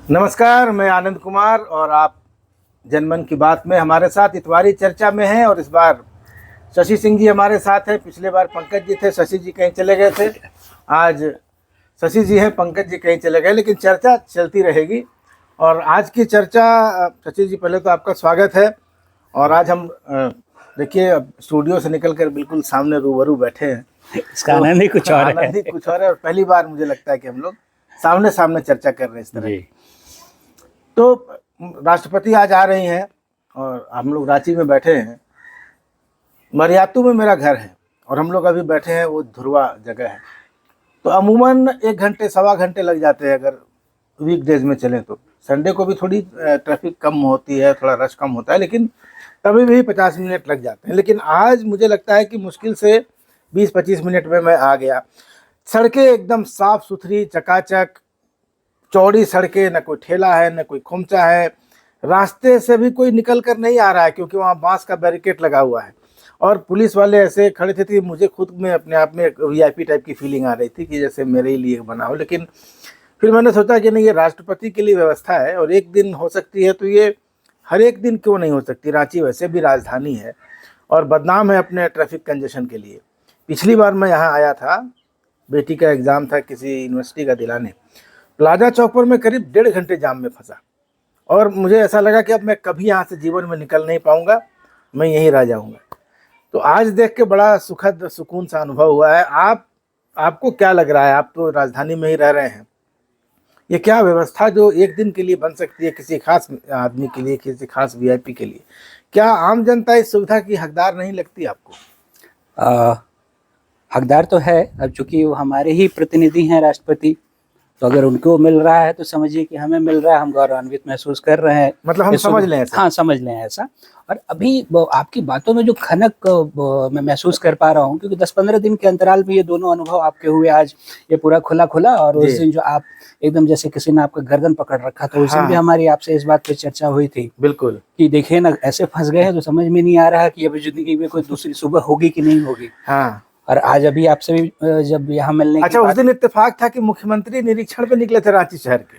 नमस्कार, मैं आनंद कुमार और आप जनमन की बात में हमारे साथ इतवारी चर्चा में हैं। और इस बार शशि सिंह जी हमारे साथ हैं। पिछले बार पंकज जी थे, शशि जी कहीं चले गए थे। आज शशि जी हैं, पंकज जी कहीं चले गए, लेकिन चर्चा चलती रहेगी। और आज की चर्चा, शशि जी पहले तो आपका स्वागत है। और आज हम देखिए, अब स्टूडियो से निकल कर बिल्कुल सामने रूबरू बैठे हैं। इसका आनंद ही कुछ और है। आनंद ही कुछ और है। और पहली बार मुझे लगता है कि हम लोग सामने सामने चर्चा कर रहे हैं इस तरह की। तो राष्ट्रपति आज आ रही हैं और हम लोग रांची में बैठे हैं। मरियातू में मेरा घर है और हम लोग अभी बैठे हैं, वो धुरवा जगह है। तो अमूमन 1 घंटे सवा घंटे लग जाते हैं अगर वीकडेज में चलें तो। संडे को भी थोड़ी ट्रैफिक कम होती है, थोड़ा रश कम होता है, लेकिन तभी भी 50 मिनट लग जाते हैं। लेकिन आज मुझे लगता है कि मुश्किल से 20-25 मिनट में मैं आ गया। सड़कें एकदम साफ सुथरी, चकाचक, चौड़ी सड़कें, न कोई ठेला है न कोई खोमचा है। रास्ते से भी कोई निकल कर नहीं आ रहा है क्योंकि वहाँ बांस का बैरिकेड लगा हुआ है। और पुलिस वाले ऐसे खड़े थे कि मुझे खुद में अपने आप में वीआईपी टाइप की फीलिंग आ रही थी कि जैसे मेरे ही लिए बना हो। लेकिन फिर मैंने सोचा कि नहीं, ये राष्ट्रपति के लिए व्यवस्था है और एक दिन हो सकती है, तो ये हर एक दिन क्यों नहीं हो सकती। रांची वैसे भी राजधानी है और बदनाम है अपने ट्रैफिक कंजेशन के लिए। पिछली बार मैं यहाँ आया था, बेटी का एग्ज़ाम था किसी यूनिवर्सिटी का दिलाने। प्लाजा चौक पर मैं करीब 1.5 घंटे जाम में फंसा और मुझे ऐसा लगा कि अब मैं कभी यहाँ से जीवन में निकल नहीं पाऊँगा, मैं यहीं रह जाऊँगा। तो आज देख के बड़ा सुखद सुकून सा अनुभव हुआ है। आपको क्या लग रहा है? आप तो राजधानी में ही रह रहे हैं। ये क्या व्यवस्था जो एक दिन के लिए बन सकती है किसी खास आदमी के लिए, किसी खास वीआईपी के लिए, क्या आम जनता इस सुविधा की हकदार नहीं लगती आपको? हकदार तो है। अब चूंकि वो हमारे ही प्रतिनिधि हैं राष्ट्रपति, तो अगर उनको मिल रहा है तो समझिए कि हमें मिल रहा है, हम गौरवान्वित महसूस कर रहे हैं। मतलब हम समझ लें ऐसा? हाँ, समझ लें ऐसा। और अभी आपकी बातों में जो खनक मैं महसूस कर पा रहा हूँ, क्योंकि 10-15 दिन के अंतराल में ये दोनों अनुभव आपके हुए। आज ये पूरा खुला खुला, और उस दिन जो आप एकदम जैसे किसी ने आपका गर्दन पकड़ रखा था, उस दिन भी हमारी आपसे इस बात पे चर्चा हुई थी। बिल्कुल, कि देखिए ना, ऐसे फंस गए हैं तो समझ में नहीं आ रहा कि अभी जिंदगी में कोई दूसरी सुबह होगी कि नहीं होगी। हाँ। और आज अभी आपसे भी जब यहाँ मिलने अच्छा, उस दिन इत्तेफाक था कि मुख्यमंत्री निरीक्षण पे निकले थे रांची शहर के।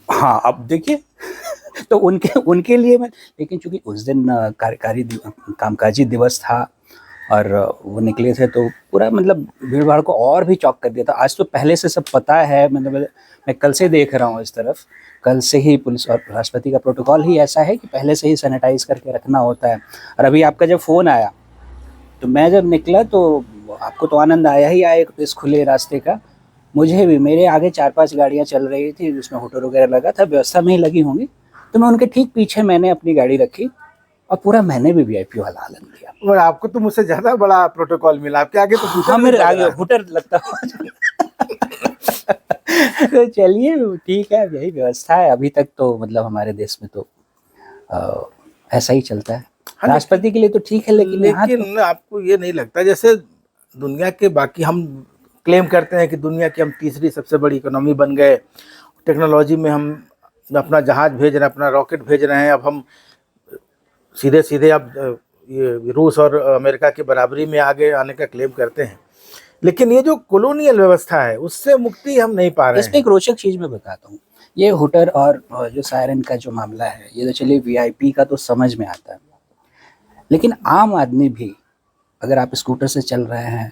हाँ, अब देखिए तो उनके लिए मैं, लेकिन चूंकि उस दिन कार्यकारी कामकाजी दिवस था और वो निकले थे, तो पूरा मतलब भीड़ भाड़ को और भी चौक कर दिया था। आज तो पहले से सब पता है। मतलब मैं कल से देख रहा हूँ इस तरफ, कल से ही पुलिस और राष्ट्रपति का प्रोटोकॉल ही ऐसा है कि पहले से ही सैनिटाइज करके रखना होता है। और अभी आपका जब फ़ोन आया तो मैं जब निकला, तो आपको तो आनंद आया ही आया इस खुले रास्ते का। मुझे भी, मेरे आगे 4-5 गाड़ियाँ चल रही थी जिसमें होटल वगैरह लगा था, व्यवस्था में ही लगी होंगी, तो मैं उनके ठीक पीछे मैंने अपनी गाड़ी रखी और पूरा मैंने भी वीआईपी वाला आनंद लिया। और आपको तो मुझसे ज्यादा बड़ा प्रोटोकॉल मिला। आपके आगे तो हाँ, मेरे आगे हुटर लगता तो चलिए ठीक है, यही व्यवस्था है अभी तक तो। मतलब हमारे देश में तो ऐसा ही चलता है। राष्ट्रपति के लिए तो ठीक है, लेकिन तो आपको ये नहीं लगता जैसे दुनिया के बाकी, हम क्लेम करते हैं कि दुनिया की हम तीसरी सबसे बड़ी इकोनॉमी बन गए, टेक्नोलॉजी में हम अपना जहाज भेज रहे हैं, अपना रॉकेट भेज रहे हैं, अब हम सीधे सीधे अब ये रूस और अमेरिका की बराबरी में आगे आने का क्लेम करते हैं, लेकिन ये जो कॉलोनियल व्यवस्था है उससे मुक्ति हम नहीं पा रहे हैं। इसमें एक रोचक चीज़ मैं बताता हूँ। ये हुटर और जो सायरन का जो मामला है, ये तो चलिए वीआईपी का तो समझ में आता है, लेकिन आम आदमी भी, अगर आप स्कूटर से चल रहे हैं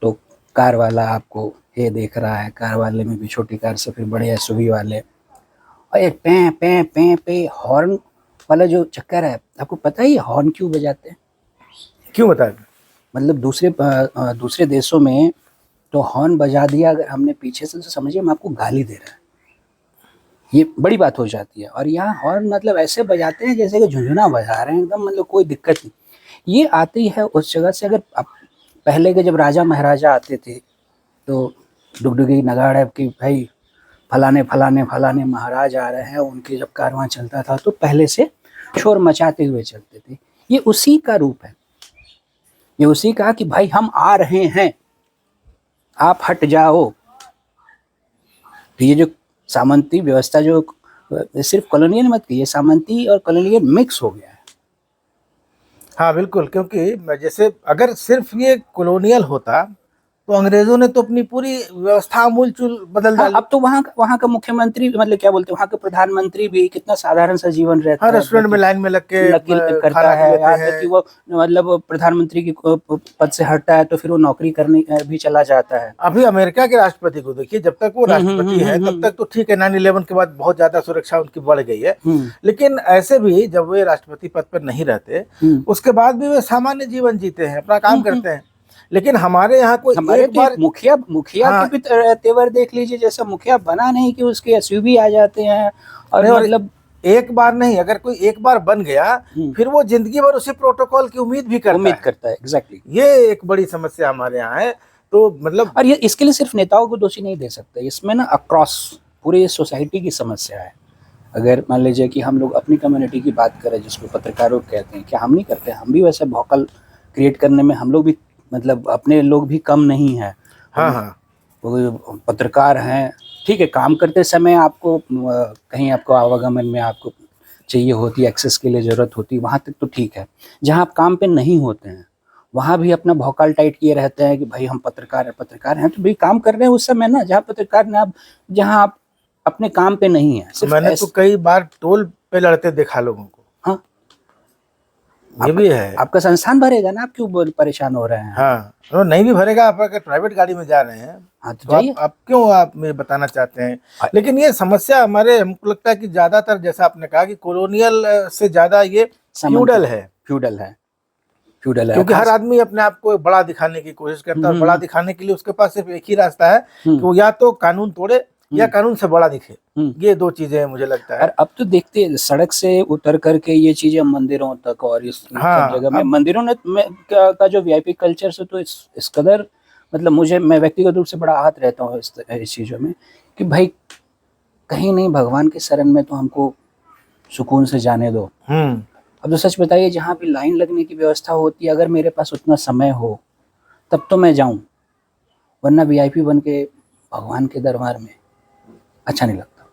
तो कार वाला आपको ये देख रहा है, कार वाले में भी छोटी कार से फिर बड़े एसयूवी वाले, और ये पे पे पे पे हॉर्न वाला जो चक्कर है, आपको पता है ये हॉर्न क्यों बजाते हैं? क्यों बताएं? मतलब दूसरे देशों में तो हॉर्न बजा दिया अगर हमने पीछे से, तो समझिए हम आपको गाली दे रहे हैं, ये बड़ी बात हो जाती है। और यहाँ हॉर्न मतलब ऐसे बजाते हैं जैसे कि झुंझुना बजा रहे हैं एकदम, मतलब कोई दिक्कत नहीं। ये आती है उस जगह से, अगर आप पहले के जब राजा महाराजा आते थे तो डुगडुगी नगाड़े कि भाई फलाने फलाने फलाने महाराज आ रहे हैं, उनके जब कारवां चलता था तो पहले से शोर मचाते हुए चलते थे। ये उसी का रूप है, ये उसी का कि भाई हम आ रहे हैं, आप हट जाओ। तो ये जो सामंती व्यवस्था, जो सिर्फ कॉलोनियल मत कहिए, सामंती और कॉलोनियल मिक्स हो गया है। हाँ बिल्कुल, क्योंकि जैसे अगर सिर्फ ये कॉलोनियल होता तो अंग्रेजों ने तो अपनी पूरी व्यवस्था आमूलचूल बदल हाँ, डाली। अब तो वहाँ का मुख्यमंत्री मतलब क्या बोलते हैं, वहाँ का प्रधानमंत्री भी कितना साधारण सा जीवन रहता हर है, रेस्टोरेंट में लाइन में लग के नकिल करता खाना है। लेते यहाँ तक कि हैं। वो मतलब प्रधानमंत्री की पद से हटता है तो फिर वो नौकरी करने भी चला जाता है। अभी अमेरिका के राष्ट्रपति को देखिए, जब तक वो राष्ट्रपति है तब तक तो ठीक है, 9/11 के बाद बहुत ज्यादा सुरक्षा उनकी बढ़ गई है, लेकिन ऐसे भी जब वे राष्ट्रपति पद पर नहीं रहते उसके बाद भी वे सामान्य जीवन जीते हैं, अपना काम करते हैं। लेकिन हमारे यहाँ कोई हमारे एक तो बार मुखिया हाँ, के भी तेवर देख लीजिए, जैसा मुखिया बना नहीं कि उसके एसयूवी आ जाते हैं और नहीं, और मतलब एक बार नहीं, अगर कोई एक बार बन गया फिर वो जिंदगी भर उसी प्रोटोकॉल की उम्मीद भी करता है। एग्जैक्टली। ये एक बड़ी समस्या हमारे यहाँ है। तो मतलब और ये इसके लिए सिर्फ नेताओं को दोषी नहीं दे सकते, इसमें ना अक्रॉस पूरी सोसाइटी की समस्या है। अगर मान लीजिए कि हम लोग अपनी कम्युनिटी की बात करें, जिसको पत्रकारों कहते हैं, क्या हम नहीं करते? हम भी वैसे भौकल क्रिएट करने में हम लोग भी मतलब अपने लोग भी कम नहीं है। हाँ हाँ, वो पत्रकार हैं, ठीक है, काम करते समय आपको कहीं आपको आवागमन में आपको चाहिए होती है, एक्सेस के लिए ज़रूरत होती है, वहाँ तक तो ठीक है। जहाँ आप काम पे नहीं होते हैं वहाँ भी अपना भौकाल टाइट किए रहते हैं कि भाई हम पत्रकार हैं, तो भाई काम कर रहे हैं उस समय ना, जहाँ पत्रकार ने आप जहाँ आप अपने काम पे नहीं है। मैंने तो कई बार टोल पे लड़ते देखा लोगों को। हाँ, ये भी है। आपका संस्थान भरेगा ना, आप क्यों परेशान हो रहे हैं? हाँ, तो नहीं भी भरेगा। आप अगर प्राइवेट गाड़ी में जा रहे हैं हाँ तो तो जाइए। आप क्यों आप में बताना चाहते हैं? लेकिन ये समस्या हमारे, हमको लगता है कि ज्यादातर, जैसा आपने कहा कि कॉलोनियल से ज्यादा ये फ्यूडल है। क्योंकि हर आदमी अपने आप को बड़ा दिखाने की कोशिश करता है, और बड़ा दिखाने के लिए उसके पास सिर्फ एक ही रास्ता है कि वो या तो कानून तोड़े या कानून से बड़ा दिखे। ये दो चीजें हैं, मुझे लगता है। और अब तो देखते सड़क से उतर करके ये चीजें मंदिरों तक और इस सब जगह में, मंदिरों का जो वीआईपी कल्चर से तो इस कदर मतलब मैं व्यक्तिगत रूप से बड़ा आहत रहता हूँ इस चीजों में कि भाई कहीं नहीं, भगवान के शरण में तो हमको सुकून से जाने दो। अब तो सच बताइए, जहाँ भी लाइन लगने की व्यवस्था होती है, अगर मेरे पास उतना समय हो तब तो मैं जाऊं, वरना वीआईपी बन के भगवान के दरबार में अच्छा नहीं लगता।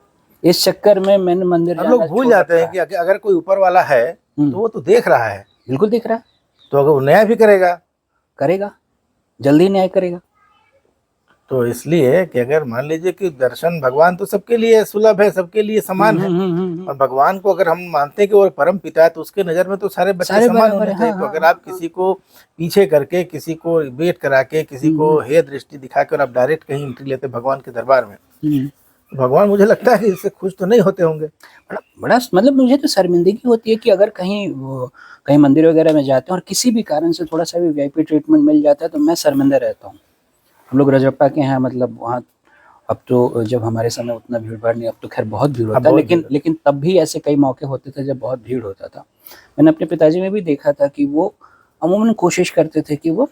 इस चक्कर में मैंने मंदिर हम लोग भूल जाते हैं कि अगर कोई ऊपर वाला है तो वो तो देख रहा है। बिल्कुल देख रहा है। तो अगर वो न्याय भी करेगा, जल्दी न्याय करेगा। तो इसलिए कि अगर मान लीजिए कि दर्शन, भगवान तो सबके लिए सुलभ है, सबके लिए समान है, और भगवान को अगर हम मानते हैं कि वो परम पिता है तो उसके नजर में तो सारे बच्चे समान होने चाहिए। तो अगर आप किसी को पीछे करके, किसी को वेट करा के, किसी को हे दृष्टि दिखाकर आप डायरेक्ट कहीं एंट्री लेते भगवान के दरबार में, भगवान मुझे लगता है कि इससे खुश तो नहीं होते होंगे। बड़ा मतलब मुझे तो शर्मिंदगी होती है कि अगर कहीं मंदिर वगैरह में जाते हैं और किसी भी कारण से थोड़ा सा भी वीआईपी ट्रीटमेंट मिल जाता है तो मैं शर्मिंदा रहता हूँ। हम लोग रजरप्पा के हैं, मतलब वहाँ अब तो जब हमारे समय उतना भीड़ भाड़ नहीं, अब तो खैर बहुत भीड़ होता है, लेकिन तब भी ऐसे कई मौके होते थे जब बहुत भीड़ होता था। मैंने अपने पिताजी में भी देखा था कि वो अमूमन कोशिश करते थे कि वो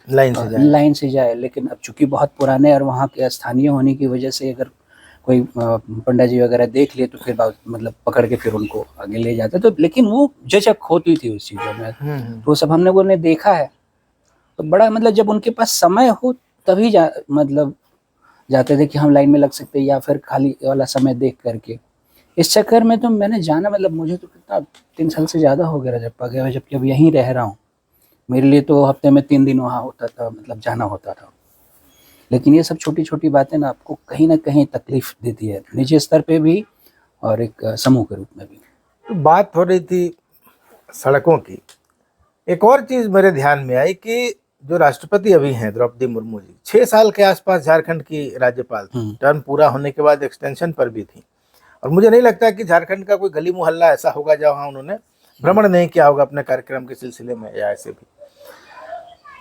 लाइन से जाए, लेकिन अब चूंकि बहुत पुराने और वहाँ के स्थानीय होने की वजह से अगर कोई पंडा जी वगैरह देख लिए तो फिर मतलब पकड़ के फिर उनको आगे ले जाते। तो लेकिन वो झिझक होती थी उस चीज़ों में, तो वो सब हमने ने देखा है। तो बड़ा मतलब जब उनके पास समय हो तभी मतलब जाते थे कि हम लाइन में लग सकते हैं, या फिर खाली वाला समय देख करके। इस चक्कर में तो मैंने जाना, मतलब मुझे तो कितना 3 साल से ज़्यादा हो गया रजरप्पा गया, जबकि अब यहीं रह रहा हूँ। मेरे लिए तो हफ्ते में 3 दिन वहाँ होता था, मतलब जाना होता था। लेकिन ये सब छोटी छोटी बातें ना आपको कहीं ना कहीं तकलीफ देती है, निजी स्तर पे भी और एक समूह के रूप में भी। तो बात हो रही थी सड़कों की, एक और चीज मेरे ध्यान में आई कि जो राष्ट्रपति अभी हैं द्रौपदी मुर्मू जी, 6 साल के आसपास झारखंड की राज्यपाल थी, टर्म पूरा होने के बाद एक्सटेंशन पर भी थी। और मुझे नहीं लगता कि झारखंड का कोई गली मोहल्ला ऐसा होगा जहाँ उन्होंने भ्रमण नहीं किया होगा अपने कार्यक्रम के सिलसिले में या ऐसे भी।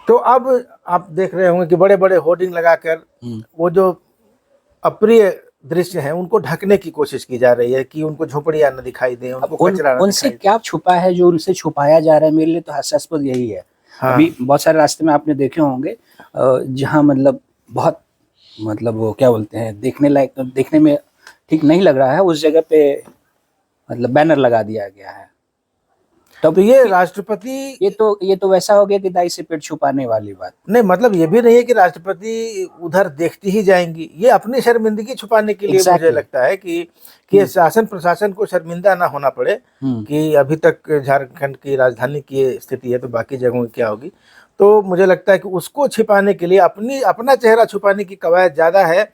तो अब आप देख रहे होंगे कि बड़े बड़े होर्डिंग लगाकर वो जो अप्रिय दृश्य हैं उनको ढकने की कोशिश की जा रही है कि उनको झोपड़ियां न दिखाई दें, उनको कचरा न उनसे क्या छुपा है जो उनसे छुपाया जा रहा है? मेरे लिए तो हास्यास्पद यही है। हाँ। अभी बहुत सारे रास्ते में आपने देखे होंगे जहाँ मतलब बहुत मतलब वो क्या बोलते हैं, देखने लायक, देखने में ठीक नहीं लग रहा है, उस जगह पे मतलब बैनर लगा दिया गया है। तब तो ये राष्ट्रपति, ये तो वैसा हो गया कि दाई से पेट छुपाने वाली बात। नहीं, मतलब ये भी नहीं है कि राष्ट्रपति उधर देखती ही जाएंगी, ये अपनी शर्मिंदगी छुपाने के लिए मुझे लगता है कि शासन प्रशासन को शर्मिंदा ना होना पड़े कि अभी तक झारखंड की राजधानी की स्थिति है तो बाकी जगहों की क्या होगी। तो मुझे लगता है कि उसको छिपाने के लिए अपना चेहरा छुपाने की कवायद ज्यादा है,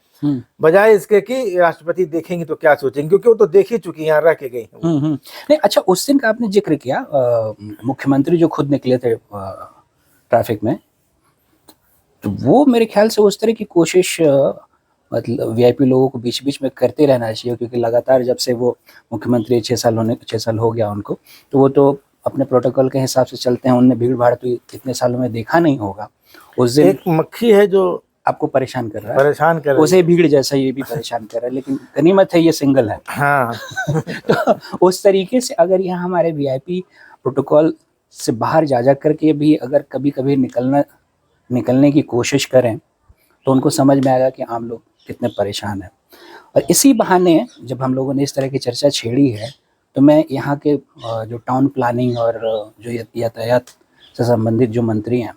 बजाय इसके कि राष्ट्रपति देखेंगे तो क्या सोचेंगे, क्योंकि वो तो देख ही चुकी, यहाँ रह के गई हैं वो। नहीं, अच्छा, उस दिन का आपने जिक्र किया, मुख्यमंत्री जो खुद निकले थे ट्रैफिक में, तो वो मेरे ख्याल से उस तरह की कोशिश मतलब वीआईपी लोगों को बीच बीच में करते रहना चाहिए, क्योंकि लगातार जब से वो मुख्यमंत्री 6 साल हो गया उनको, तो वो तो अपने प्रोटोकॉल के हिसाब से चलते हैं। उनने भीड़ भाड़ तो इतने सालों में देखा नहीं होगा। उस दिन एक मक्खी है जो आपको परेशान कर रहा है, परेशान कर रही उसे भीड़ जैसा ये भी परेशान कर रहा है, लेकिन गनीमत है ये सिंगल है। हाँ। तो उस तरीके से अगर यहाँ हमारे वीआईपी प्रोटोकॉल से बाहर जा करके भी अगर कभी कभी निकलने की कोशिश करें, तो उनको समझ में आएगा कि आम लोग कितने परेशान हैं। और इसी बहाने जब हम लोगों ने इस तरह की चर्चा छेड़ी है, तो मैं यहाँ के जो टाउन प्लानिंग और जो यातायात से संबंधित जो मंत्री हैं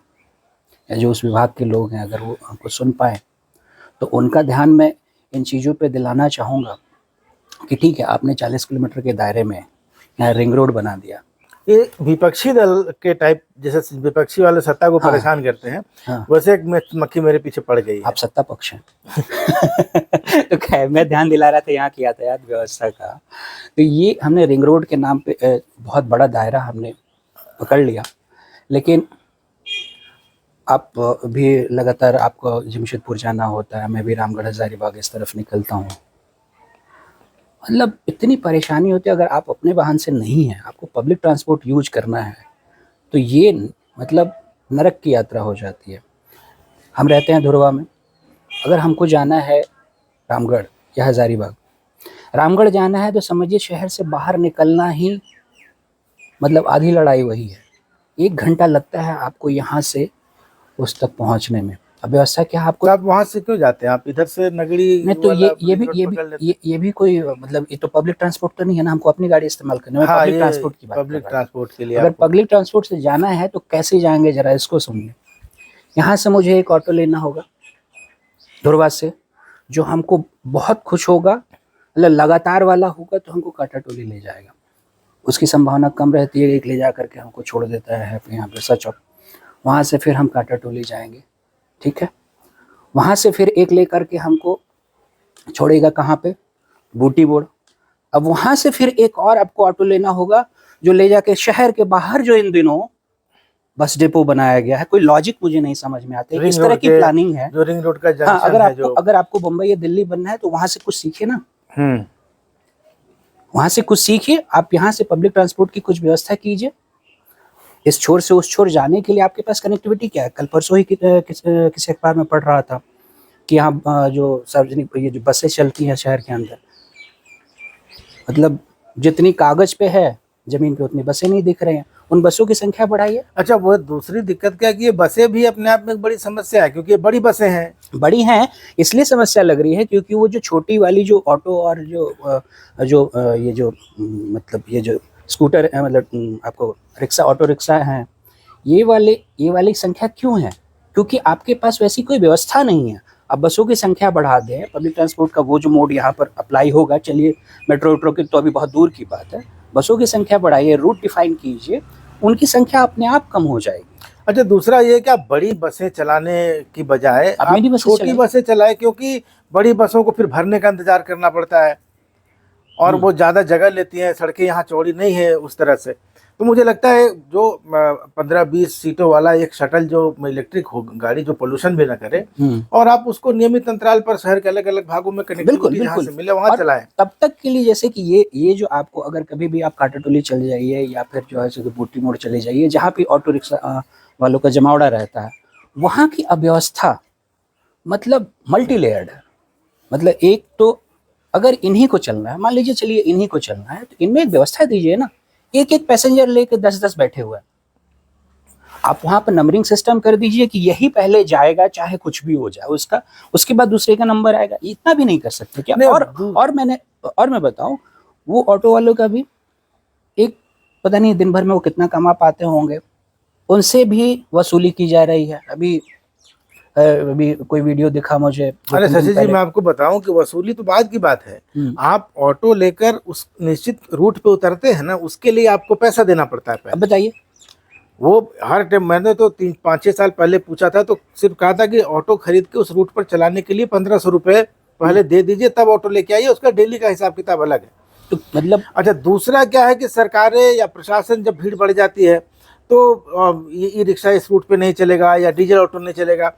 या जो उस विभाग के लोग हैं, अगर वो हमको सुन पाए, तो उनका ध्यान मैं इन चीज़ों पे दिलाना चाहूँगा कि ठीक है, आपने 40 किलोमीटर के दायरे में यहाँ रिंग रोड बना दिया। ये विपक्षी दल के टाइप, जैसे विपक्षी वाले सत्ता को परेशान करते हैं, वैसे एक मक्खी मेरे पीछे पड़ गई है। आप सत्ता पक्ष हैं। तो खैर, मैं ध्यान दिला रहा था यहाँ की यातायात व्यवस्था का। तो ये हमने रिंग रोड के नाम पे बहुत बड़ा दायरा हमने पकड़ लिया, लेकिन आप भी लगातार आपको जमशेदपुर जाना होता है, मैं भी रामगढ़ हजारीबाग इस तरफ निकलता हूँ, मतलब इतनी परेशानी होती है। अगर आप अपने वाहन से नहीं है, आपको पब्लिक ट्रांसपोर्ट यूज करना है, तो ये मतलब नरक की यात्रा हो जाती है। हम रहते हैं धुरवा में, अगर हमको जाना है रामगढ़ या हजारीबाग, रामगढ़ जाना है तो समझिए शहर से बाहर निकलना ही मतलब आधी लड़ाई वही है। 1 घंटा लगता है आपको यहाँ से उस तक पहुँचने में। अब व्यवस्था क्या है आपको, आप वहां से क्यों जाते हैं? आप इधर से नगरी नहीं तो ये भी कोई मतलब ये तो पब्लिक ट्रांसपोर्ट तो नहीं है ना, हमको अपनी गाड़ी इस्तेमाल करनी है। हाँ, पब्लिक ट्रांसपोर्ट की बात पब्लिक ट्रांसपोर्ट के लिए अगर पब्लिक ट्रांसपोर्ट से जाना है तो कैसे जाएंगे, जरा इसको सुनिए। यहाँ से मुझे एक ऑटो लेना होगा धुरवा से, जो हमको बहुत खुश होगा, मतलब लगातार वाला होगा, तो हमको काटा टोली ले जाएगा। उसकी संभावना कम रहती है, एक ले जा करके हमको छोड़ देता है यहाँ पे सच चौक, वहाँ से फिर हम काटा टोली जाएंगे, ठीक है। वहाँ से फिर एक ले करके हमको छोड़ेगा कहाँ पे, बूटी बोर्ड। अब वहाँ से फिर एक और आपको ऑटो लेना होगा, जो ले जाके शहर के बाहर जो इन दिनों बस डिपो बनाया गया है, कोई लॉजिक मुझे नहीं समझ में आता है, इस तरह की प्लानिंग है जो रिंग रोड का जंक्शन हाँ, है, अगर आपको बम्बई या दिल्ली बनना है तो वहाँ से कुछ सीखिए ना, वहाँ से कुछ सीखिए। आप यहाँ से पब्लिक ट्रांसपोर्ट की कुछ व्यवस्था कीजिए। इस छोर से उस छोर जाने के लिए आपके पास कनेक्टिविटी क्या है? कल परसों ही किसी अखबार में पढ़ रहा था कि यहाँ जो सार्वजनिक ये जो बसें चलती हैं शहर के अंदर, मतलब जितनी कागज पे है जमीन पे उतनी बसें नहीं दिख रही हैं। उन बसों की संख्या बढ़ाइए। अच्छा, वो दूसरी दिक्कत क्या कि ये बसें भी अपने आप में एक बड़ी समस्या है, क्योंकि ये बड़ी बसें हैं। बड़ी हैं इसलिए समस्या लग रही है क्योंकि वो जो छोटी वाली जो ऑटो और ये जो मतलब ये जो स्कूटर मतलब आपको रिक्शा, ऑटो रिक्शा हैं, ये वाली संख्या क्यों है? क्योंकि आपके पास वैसी कोई व्यवस्था नहीं है। अब बसों की संख्या बढ़ा दें, पब्लिक ट्रांसपोर्ट का वो जो मोड यहाँ पर अप्लाई होगा, चलिए मेट्रो वेट्रो की तो अभी बहुत दूर की बात है, बसों की संख्या बढ़ाइए, रूट डिफाइन कीजिए, उनकी संख्या अपने आप कम हो जाएगी। अच्छा, दूसरा ये कि आप बड़ी बसें चलाने की बजाय आप छोटी बसें चलाएं, क्योंकि बड़ी बसों को फिर भरने का इंतजार करना पड़ता है और वो ज़्यादा जगह लेती हैं, सड़कें यहाँ चौड़ी नहीं है उस तरह से। तो मुझे लगता है जो 15-20 सीटों वाला एक शटल जो इलेक्ट्रिक हो गाड़ी, जो पोल्यूशन भी ना करे, और आप उसको नियमित अंतराल पर शहर के अलग अलग भागों में कनेक्टिविटी जहाँ से मिले वहाँ चलाएं। तब तक के लिए जैसे कि ये जो आपको अगर कभी भी आप काटाटोली चले जाइए या फिर जो है बूटी मोड़ चले जाइए, जहाँ भी ऑटो रिक्शा वालों का जमावड़ा रहता है, वहाँ की अव्यवस्था मतलब मल्टी लेयर्ड है। मतलब एक तो अगर इन्हीं को चलना है, मान लीजिए चलिए इन्हीं को चलना है, तो इनमें एक व्यवस्था दीजिए ना। एक पैसेंजर लेके 10-10 बैठे हुए हैं, आप वहां पर नंबरिंग सिस्टम कर दीजिए कि यही पहले जाएगा चाहे कुछ भी हो जाए, उसके बाद दूसरे का नंबर आएगा। इतना भी नहीं कर सकते क्या? और मैं बताऊं, वो ऑटो वालों का भी एक पता नहीं दिन भर में वो कितना कमा पाते होंगे, उनसे भी वसूली की जा रही है। अभी कोई वीडियो दिखा मुझे। अरे शशि जी, मैं आपको बताऊं कि वसूली तो बाद की बात है। आप ऑटो लेकर उस निश्चित रूट पे उतरते हैं ना, उसके लिए आपको पैसा देना पड़ता है। अब बताइए, वो हर टाइम, मैंने तो 3-5-6 साल पहले पूछा था, तो सिर्फ कहा था कि ऑटो खरीद के उस रूट पर चलाने के लिए 1500 रुपये पहले दे दीजिए, तब ऑटो लेके आइए, उसका डेली का हिसाब किताब अलग है। तो मतलब अच्छा, दूसरा क्या है कि सरकारें या प्रशासन जब भीड़ बढ़ जाती है तो ये ई रिक्शा इस रूट पे नहीं चलेगा या डीजल ऑटो नहीं चलेगा,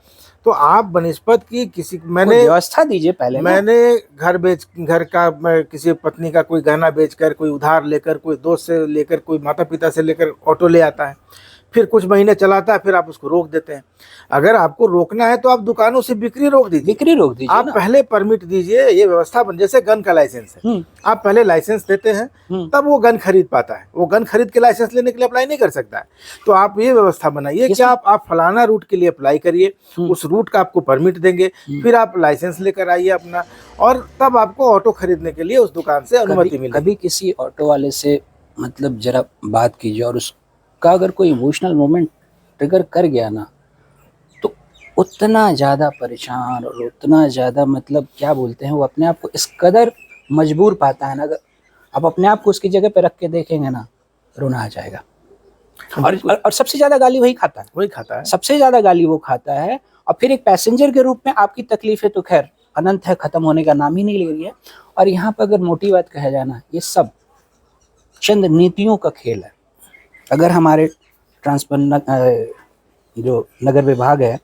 तो आप बनिस्पत की किसी, कोई मैंने व्यवस्था दीजिए पहले ना। मैंने घर का, मैं किसी पत्नी का कोई गहना बेचकर, कोई उधार लेकर, कोई दोस्त से लेकर, कोई माता पिता से लेकर ऑटो ले आता है, फिर कुछ महीने चलाता है, फिर आप उसको रोक देते हैं। अगर आपको रोकना है तो आप दुकानों से बिक्री रोक दीजिए, बिक्री रोक दीजिए आप ना। पहले परमिट दीजिए, ये व्यवस्था बन, जैसे गन का लाइसेंस है, आप पहले लाइसेंस देते हैं तब वो गन खरीद पाता है, वो गन खरीद के लाइसेंस लेने के लिए अप्लाई नहीं कर सकता है। तो आप ये व्यवस्था बनाइए कि आप फलाना रूट के लिए अप्लाई करिए, उस रूट का आपको परमिट देंगे, फिर आप लाइसेंस लेकर आइए अपना, और तब आपको ऑटो खरीदने के लिए उस दुकान से अनुमति मिलेगी। कभी किसी ऑटो वाले से मतलब जरा बात कीजिए, और उसका अगर कोई इमोशनल मोमेंट ट्रिगर कर गया ना, तो उतना ज़्यादा परेशान और उतना ज़्यादा मतलब क्या बोलते हैं, वो अपने आप को इस कदर मजबूर पाता है ना, अगर आप अपने आप को उसकी जगह पे रख के देखेंगे ना, रोना आ जाएगा। और सबसे ज़्यादा गाली वही खाता है, वही खाता है, सबसे ज़्यादा गाली वो खाता है। और फिर एक पैसेंजर के रूप में आपकी तकलीफें तो खैर अनंत है, ख़त्म होने का नाम ही नहीं ले रही है। और यहाँ पर अगर मोटी बात कहा जाए ना, ये सब चंद नीतियों का खेल है। अगर हमारे जो नगर विभाग है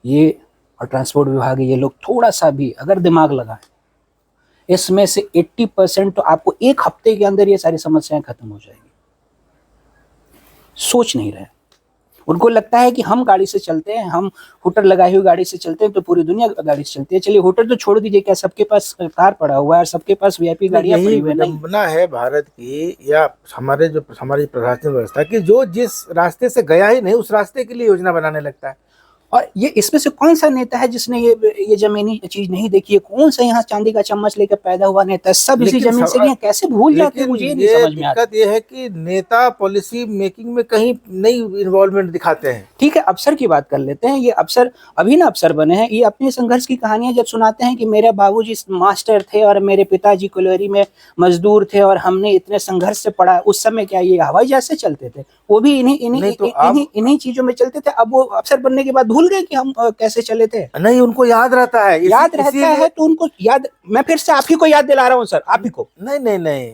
ये और ट्रांसपोर्ट विभाग है, ये लोग थोड़ा सा भी अगर दिमाग लगाएं, इसमें से 80% तो आपको एक हफ्ते के अंदर ये सारी समस्याएं खत्म हो जाएगी। सोच नहीं रहे, उनको लगता है कि हम गाड़ी से चलते हैं, हम हुटर लगाई हुई गाड़ी से चलते हैं तो पूरी दुनिया गाड़ी से चलती है। चलिए हुटर तो छोड़ दीजिए, क्या सबके पास कार पड़ा हुआ है और सबके पास वीआईपी गाड़ियां पड़ी हुई है? नहीं, विडंबना है भारत की या हमारी प्रशासनिक व्यवस्था की, जो जिस रास्ते से गया ही नहीं उस रास्ते के लिए योजना बनाने लगता है। और ये इसमें से कौन सा नेता है जिसने ये जमीनी चीज नहीं देखी है? कौन सा यहाँ चांदी का चम्मच लेकर पैदा हुआ नेता? सब इसी जमीन से गए, कैसे भूल जाते हैं? मुझे ये नहीं समझ में आता। दिक्कत ये है कि नेता पॉलिसी मेकिंग में कहीं नई इन्वॉल्वमेंट दिखाते हैं। ठीक है, अफसर की बात कर लेते हैं। ये अफसर अभी ना अफसर बने हैं, ये अपने संघर्ष की कहानियां जब सुनाते हैं कि मेरे बाबूजी मास्टर थे और मेरे पिताजी कोयलरी में मजदूर थे और हमने इतने संघर्ष से पढ़ा, उस समय क्या ये हवाई जहाज से चलते थे? वो भी इन्हीं चीजों में चलते थे। अब वो अफसर बनने के बाद भूल गए कि हम कैसे चले थे। नहीं, उनको याद रहता है, याद रहता है तो उनको याद, मैं फिर से आप ही को याद दिला रहा हूँ सर, आप ही को। नहीं,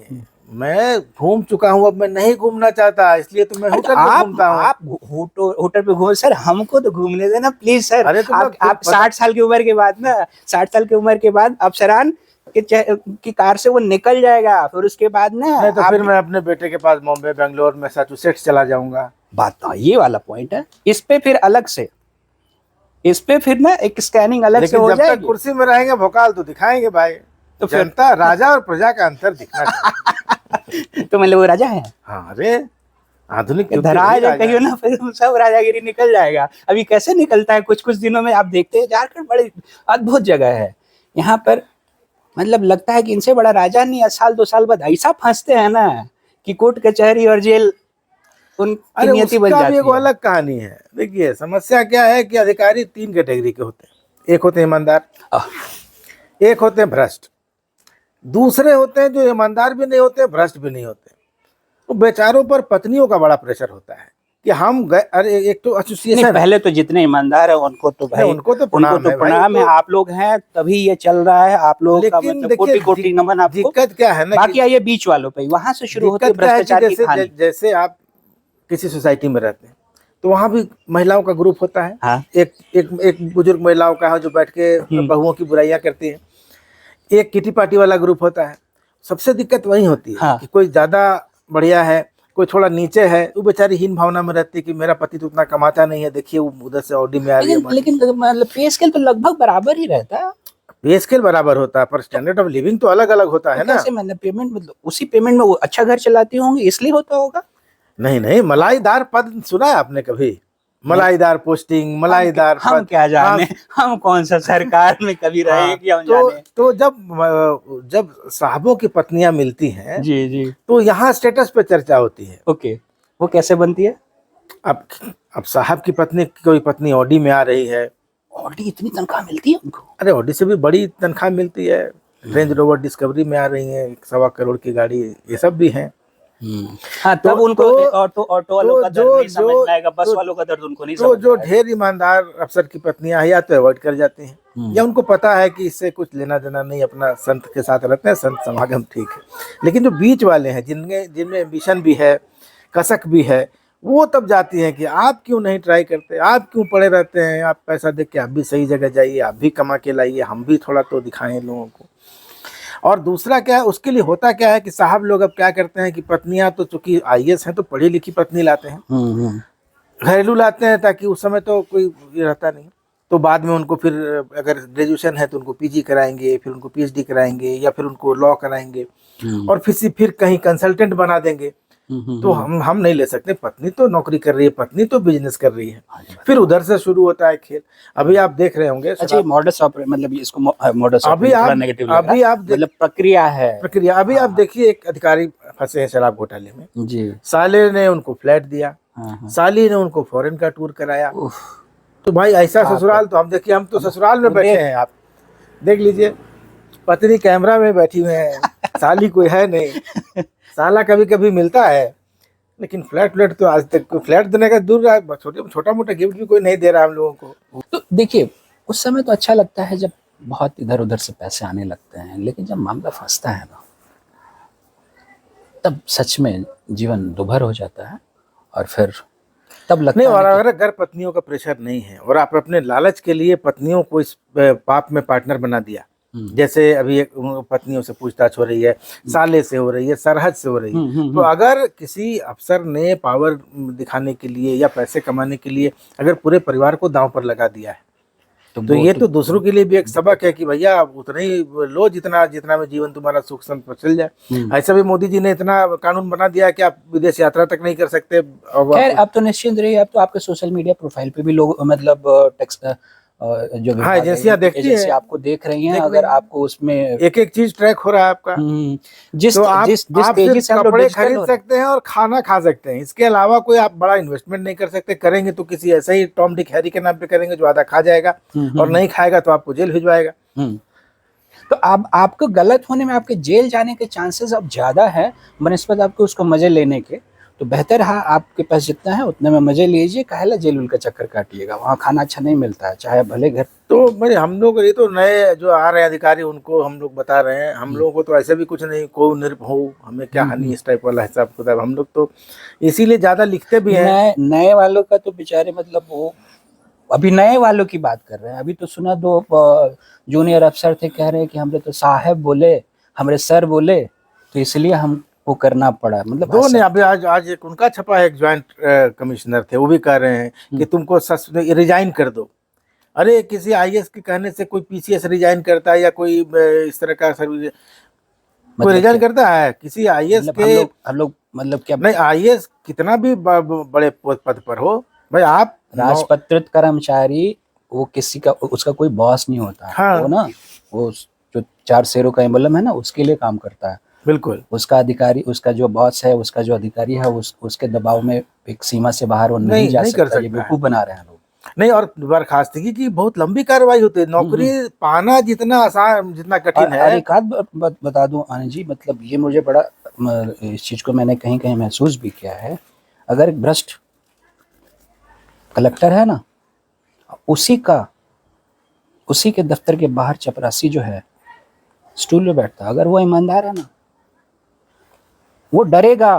मैं घूम चुका हूँ, अब मैं नहीं घूमना चाहता, इसलिए तो मैं होटल पे घूमता हूँ। आप होटल पे घूम सर, हमको तो घूमने देना प्लीज सर। अरे तो आप 60 साल की उम्र के बाद ना, 60 साल की उम्र के बाद अफसरान की कार से वो निकल जाएगा, फिर उसके बाद ना नहीं तो फिर मैं अपने बेटे के पास बॉम्बे, बेंगलोर, मैसाचुसेट्स चला जाऊंगा। बात तो ये वाला पॉइंट है। इस पे फिर अलग से, इस पे फिर ना एक स्कैनिंग अलग से हो जाएगी। जब तक कुर्सी में रहेंगे भोकाल तो दिखाएंगे भाई, तो जनता, राजा और प्रजा का अंतर दिखना चाहिए। तो मतलब वो राजा है। हाँ, अरे आधुनिक धराज कहियो ना, फिर सब राजागिरी निकल जाएगा। अभी कैसे निकलता है, कुछ कुछ दिनों में आप देखते हैं। झारखंड बड़ी अद्भुत जगह है, यहाँ पर मतलब लगता है कि इनसे बड़ा राजा नहीं है। साल 2 साल बाद ऐसा फंसते हैं ना कि कोर्ट कचहरी और जेल उनकी नियति बन जाती है। एक अलग कहानी है। देखिए समस्या क्या है कि अधिकारी 3 कैटेगरी के होते हैं। एक होते हैं ईमानदार, एक होते हैं भ्रष्ट, दूसरे होते हैं जो ईमानदार भी नहीं होते, भ्रष्ट भी नहीं होते। तो बेचारों पर पत्नियों का बड़ा प्रेशर होता है कि हम गए, अरे एक तो एसोसिएशन, पहले तो जितने ईमानदार है उनको तो भाई, उनको तो प्रणाम है। आप लोग हैं तभी ये चल रहा है, आप लोगों का मतलब कोटि कोटि नमन आपको। दिक्कत क्या है ना, बाकी ये बीच वालों पे, वहां से शुरू होती है भ्रष्टाचार की कहानी। जैसे आप किसी सोसाइटी में रहते हैं तो वहाँ भी महिलाओं का ग्रुप होता है। हाँ। एक बुजुर्ग महिलाओं का है जो बैठ के बहुओं की बुराइयां करती है। एक किटी पार्टी वाला ग्रुप होता है। सबसे दिक्कत वही होती है। हाँ। कि कोई ज्यादा बढ़िया है, कोई थोड़ा नीचे है, वो बेचारी हीन भावना में रहती है कि मेरा पति तो उतना कमाता नहीं है, देखिए वो उधर से ऑडी में आ रही है। लेकिन मतलब पे स्केल तो लगभग बराबर ही रहता है। पे स्केल बराबर होता है पर स्टैंडर्ड ऑफ लिविंग तो अलग अलग होता है ना। कैसे मतलब पेमेंट, मतलब उसी पेमेंट में वो अच्छा घर चलाती होंगी इसलिए होता होगा। नहीं, मलाईदार पद सुना है आपने कभी? मलाईदार पोस्टिंग, मलाईदार हम पद, क्या जाने, हम कौन सा सरकार में कभी रहे कि हम जाने। तो जब साहबों की पत्नियां मिलती हैं जी तो यहाँ स्टेटस पे चर्चा होती है। ओके, वो कैसे बनती है? अब साहब की पत्नी, कोई पत्नी ऑडी में आ रही है। ऑडी इतनी तनख्वाह मिलती है उनको? अरे ऑडी से भी बड़ी तनख्वाह मिलती है। रेंज रोवर डिस्कवरी में आ रही है, 1.25 करोड़ की गाड़ी, ये सब भी है। हाँ, तब उनको ऑटो वालों का दर्द नहीं समझ में आएगा, बस वालों का दर्द उनको नहीं समझ तो में जो आएगा। ढेर ईमानदार अफसर की पत्नियां या तो अवॉइड कर जाती हैं, या उनको पता है कि इससे कुछ लेना देना नहीं, अपना संत के साथ रहते हैं, संत समागम ठीक है। लेकिन जो बीच वाले हैं, जिनमें एम्बिशन भी है, कसक भी है, वो तब जाती हैं कि आप क्यों नहीं ट्राई करते, आप क्यों पड़े रहते हैं, आप पैसा दे के आप भी सही जगह जाइए, आप भी कमा के लाइए, हम भी थोड़ा तो दिखाएं लोगों को। और दूसरा क्या है, उसके लिए होता क्या है कि साहब लोग अब क्या करते हैं कि पत्नियां तो चूंकि आईएएस हैं तो पढ़ी लिखी पत्नी लाते हैं, घरेलू लाते हैं, ताकि उस समय तो कोई ये रहता नहीं, तो बाद में उनको फिर अगर ग्रेजुएशन है तो उनको पीजी कराएंगे, फिर उनको पीएचडी कराएंगे, या फिर उनको लॉ कराएंगे, और फिर कहीं कंसल्टेंट बना देंगे। तो हम नहीं ले सकते, पत्नी तो नौकरी कर रही है, पत्नी तो बिजनेस कर रही है, फिर उधर से शुरू होता है खेल। अभी आप देख रहे होंगे, अच्छा, ये मॉडस ऑपरेट, मतलब इसको मॉडस अभी ऑपरेट आप थोड़ा नेगेटिव लग रहा है, मतलब प्रक्रिया है। प्रक्रिया अभी आप देखिए, एक अधिकारी फंसे हैं शराब घोटाले में, जी। साले ने उनको फ्लैट दिया, साली ने उनको फॉरेन का टूर कराया। तो भाई ऐसा ससुराल तो हम देखिए, हम तो ससुराल में बैठे हैं, आप देख लीजिए, पत्नी कैमरा में बैठी हुई है, साली कोई है नहीं, साला कभी कभी मिलता है, लेकिन फ्लैट तो आज तक फ्लैट देने का दूर रहा, छोटा मोटा गिफ्ट भी कोई नहीं दे रहा हम लोगों को। तो देखिए, उस समय तो अच्छा लगता है जब बहुत इधर उधर से पैसे आने लगते हैं, लेकिन जब मामला फंसता है ना, तब सच में जीवन दुभर हो जाता है, और फिर तब लगता नहीं। है और अगर घर पत्नियों का प्रेशर नहीं है, और आप अपने लालच के लिए पत्नियों को इस पाप में पार्टनर बना दिया, जैसे अभी एक पत्नियों से पूछताछ हो रही है, साले से हो रही है, सरहद से हो रही है, तो अगर किसी अफसर ने पावर दिखाने के लिए या पैसे कमाने के लिए अगर पूरे परिवार को दांव पर लगा दिया है, तो ये तो दूसरों के लिए भी एक सबक है कि भैया आप उतना ही लो जितना में जीवन तुम्हारा सुख संत पर चल जाए। ऐसा भी मोदी जी ने इतना कानून बना दिया कि आप विदेश यात्रा तक नहीं कर सकते। खैर, अब तो निश्चिंत रहिए, अब तो आपके सोशल मीडिया प्रोफाइल पे भी लोग, मतलब टेक्स्ट जो हाँ, एजेंसियां देखती हैं, आपको देख रही हैं, अगर आपको उसमें एक एक चीज ट्रैक हो रहा है आपका, जिस तो आप तेजी से कपड़े खरीद सकते हैं और खाना खा सकते हैं, इसके अलावा कोई आप बड़ा इन्वेस्टमेंट नहीं कर सकते। करेंगे तो किसी ऐसे ही टॉम डिक हैरी के नाम पे करेंगे जो आधा खा जाएगा, और नहीं खाएगा तो आपको जेल भिजवाएगा। तो अब आपको गलत होने में, आपके जेल जाने के चांसेस अब ज्यादा है बनस्पत आपको उसको मजे लेने के। तो बेहतर है आपके पास जितना है उतने में मजे लीजिए, काहेला जेल उल का चक्कर काटिएगा, वहाँ खाना अच्छा नहीं मिलता है, चाहे भले घर। तो मेरे हम लोग, ये तो नए जो आ रहे हैं अधिकारी, उनको हम लोग बता रहे हैं, हम लोगों को तो ऐसे भी कुछ नहीं, को निर्भ हो हमें क्या हानि, इस टाइप वाला हिसाब किताब हम लोग तो इसीलिए ज्यादा लिखते भी हैं। नए वालों का तो बेचारे, मतलब वो अभी नए वालों की बात कर रहे हैं। अभी तो सुना, 2 जूनियर अफसर थे, कह रहे हैं कि हमने तो साहब बोले, हमारे सर बोले, तो इसलिए हमको करना पड़ा। मतलब दो ने अभी आज एक उनका छपा है, एक ज्वाइंट कमिश्नर थे, वो भी कह रहे हैं कि तुमको रिजाइन कर दो। अरे किसी आईएएस के कहने से कोई पीसीएस रिजाइन करता है, या कोई इस तरह का सर्विस कोई रिजाइन करता है किसी आईएएस के? हम लोग मतलब क्या, नहीं, आईएएस कितना भी बड़े पद पर हो भाई, आप राजपत्रित कर्मचारी, वो किसी का, उसका कोई बॉस नहीं होता। हाँ। वो ना, वो जो 4 शेरों का एम्बलम है ना, उसके लिए काम करता है। बिल्कुल, उसका अधिकारी, उसका जो बॉस है, उसका जो अधिकारी है, उसके दबाव में एक सीमा से बाहर वो नहीं जा सकता। ये बेवकूफ बना रहे हैं लोग। नहीं, और बर्खास्तगी की बहुत लंबी कार्रवाई होती है, नौकरी पाना जितना आसान, जितना कठिन है। एक आध बता दूं आनंद जी, मतलब ये मुझे बड़ा, इस चीज को मैंने कहीं कहीं महसूस भी किया है। अगर एक भ्रष्ट कलेक्टर है ना, उसी के दफ्तर के बाहर चपरासी जो है स्टूल पे बैठता, अगर वो ईमानदार है ना, वो डरेगा,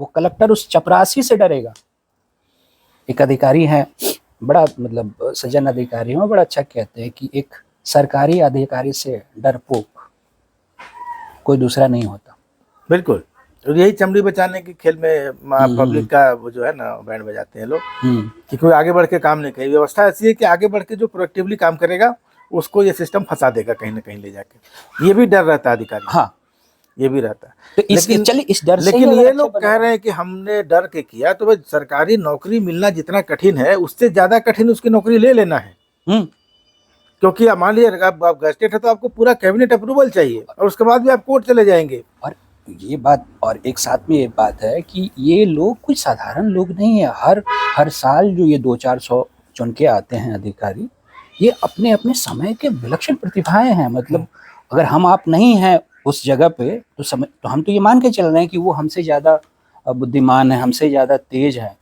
वो कलेक्टर उस चपरासी से डरेगा। एक अधिकारी है, बड़ा मतलब सज्जन अधिकारी है, बड़ा अच्छा कहते हैं कि एक सरकारी अधिकारी से डरपोक कोई दूसरा नहीं होता। बिल्कुल, और यही चमड़ी बचाने के खेल में पब्लिक का वो जो है ना, बैंड बजाते हैं लोग कि कोई आगे बढ़ के काम नहीं करे। व्यवस्था ऐसी है कि आगे बढ़ के जो प्रोएक्टिवली काम करेगा उसको ये सिस्टम फंसा देगा कहीं ना कहीं ले जाके। ये भी डर रहता है अधिकारी। हाँ, ये भी रहता है। तो इस डर से लेकिन ये लोग कह रहे हैं कि हमने डर के किया, तो भाई सरकारी नौकरी मिलना जितना कठिन है, उससे ज्यादा कठिन उसकी नौकरी ले लेना है। क्योंकि मान लीजिए आप गैजेटेड है तो आपको पूरा कैबिनेट अप्रूवल चाहिए, और उसके बाद भी आप कोर्ट चले जाएंगे। और ये बात, और एक साथ में ये बात है कि ये लोग कोई साधारण लोग नहीं है। हर साल जो ये 200-400 चुन के आते हैं अधिकारी, ये अपने अपने समय के विलक्षण प्रतिभाएं हैं। मतलब अगर हम आप नहीं हैं उस जगह पे, तो हम तो ये मान के चल रहे हैं कि वो हमसे ज़्यादा बुद्धिमान है, हमसे ज़्यादा तेज है।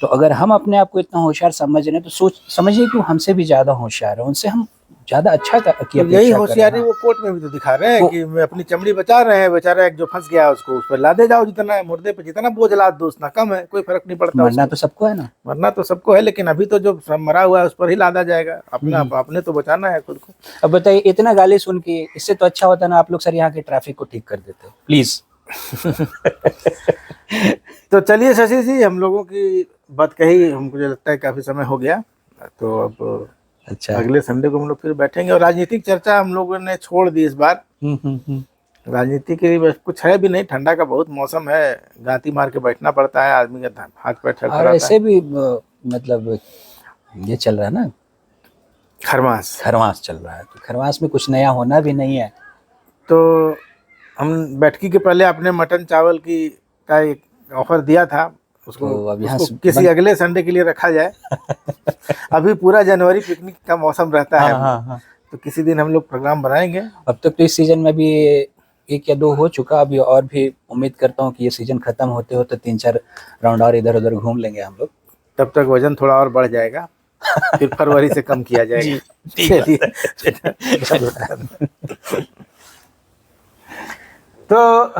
तो अगर हम अपने आप को इतना होशियार समझ रहे हैं तो समझिए कि वो हमसे भी ज़्यादा होशियार है, उनसे हम ज़्यादा अच्छा की तो अपेक्षा यही कर होशियारी रहे हैं। वो कोर्ट में भी तो दिखा रहे हैं वो- कि मैं अपनी चमड़ी बचा रहे हैं, बेचारा एक जो फंस गया है उसको उस पर लादे जाओ, जितना है मुर्दे पे जितना बोझ लाद दो उतना कम है, कोई फर्क नहीं पड़ता मरना उसको। तो सबको है ना। मरना तो सबको है, लेकिन अभी तो जो सब मरा हुआ है उस पर ही लादा जाएगा, अपना आपने तो बचाना है खुद को। अब बताइए, इतना गाली सुन के इससे तो अच्छा होता ना आप लोग सर यहाँ के ट्रैफिक को ठीक कर देते प्लीज। तो चलिए शशि जी, हम लोगों की बात कही, हमको मुझे लगता है काफी समय हो गया, तो अब अच्छा। अगले संडे को हम लोग फिर बैठेंगे और राजनीतिक चर्चा हम लोगों ने छोड़ दी इस बार। राजनीति के लिए बस कुछ है भी नहीं, ठंडा का बहुत मौसम है, गाती मार के बैठना पड़ता है, आदमी का हाथ पैर और थरथराता ऐसे है। भी मतलब ये चल रहा है ना, खरमास। खरवास चल रहा है, तो खरवास में कुछ नया होना भी नहीं है। तो हम बैठकी के पहले आपने मटन चावल की का एक ऑफर दिया था, उसको तो अब यहाँ उसको किसी अगले संडे के लिए रखा जाए। अभी पूरा जनवरी पिकनिक का मौसम रहता है, हाँ। तो किसी दिन हम लोग प्रोग्राम बनाएंगे। अब तक तो इस सीजन में भी 1 या 2 हो चुका, अभी और भी उम्मीद करता हूँ कि ये सीजन खत्म होते होते 3-4 राउंड और इधर उधर घूम लेंगे हम लोग। तब तक वजन थोड़ा और बढ़ जाएगा, फिर फरवरी से कम किया जाएगा। चलिए। तो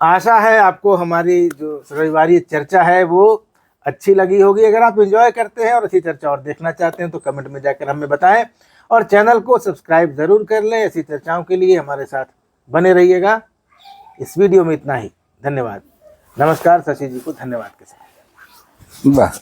आशा है आपको हमारी जो रविवारी चर्चा है वो अच्छी लगी होगी। अगर आप एंजॉय करते हैं और अच्छी चर्चा और देखना चाहते हैं तो कमेंट में जाकर हमें बताएं और चैनल को सब्सक्राइब जरूर कर लें। ऐसी चर्चाओं के लिए हमारे साथ बने रहिएगा। इस वीडियो में इतना ही, धन्यवाद। नमस्कार। शशि जी को धन्यवाद के साथ। वाह।